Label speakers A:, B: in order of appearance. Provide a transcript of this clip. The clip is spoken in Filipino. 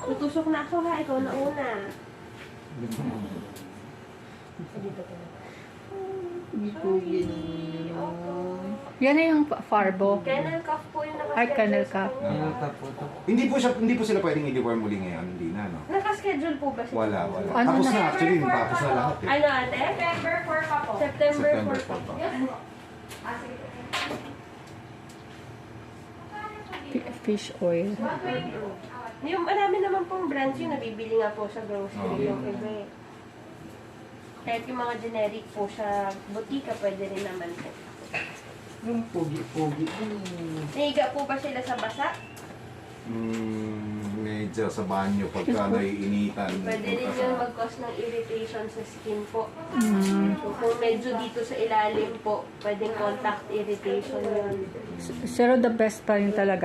A: Tutusok na ako ha, ikaw na una.
B: Yan na yung Farbo.
A: Kennel cough po yung
B: Ay, kennel
A: nakaschedule
B: cough.
A: sa kanya.
C: Hindi po sila pwedeng i-deworm muli ngayon, hindi na, no?
A: Nakaschedule po ba siya?
C: Wala.
B: Ano
C: Tapos
B: na?
C: na, actually, tapos na lahat eh.
A: Ano ate?
D: September 4 pa po.
A: September
C: September
A: 4
C: 4 pa.
D: Yes po. Ah, sige po.
B: Fish oil.
A: Yung marami naman pong brands yung nabibili nga po sa grocery yung iba eh. Kahit yung mga generic po sa butika, pwede rin naman po.
E: Yung pogi-pogi.
A: Nahiga po ba sila sa basa?
C: Medyo sa banyo pagka naiinitan.
A: Pwede rin yun mag-cause ng irritation sa skin po.
B: Mm.
A: So, kung medyo dito sa ilalim po, pwedeng contact irritation yun.
B: Pero the best pa rin talaga.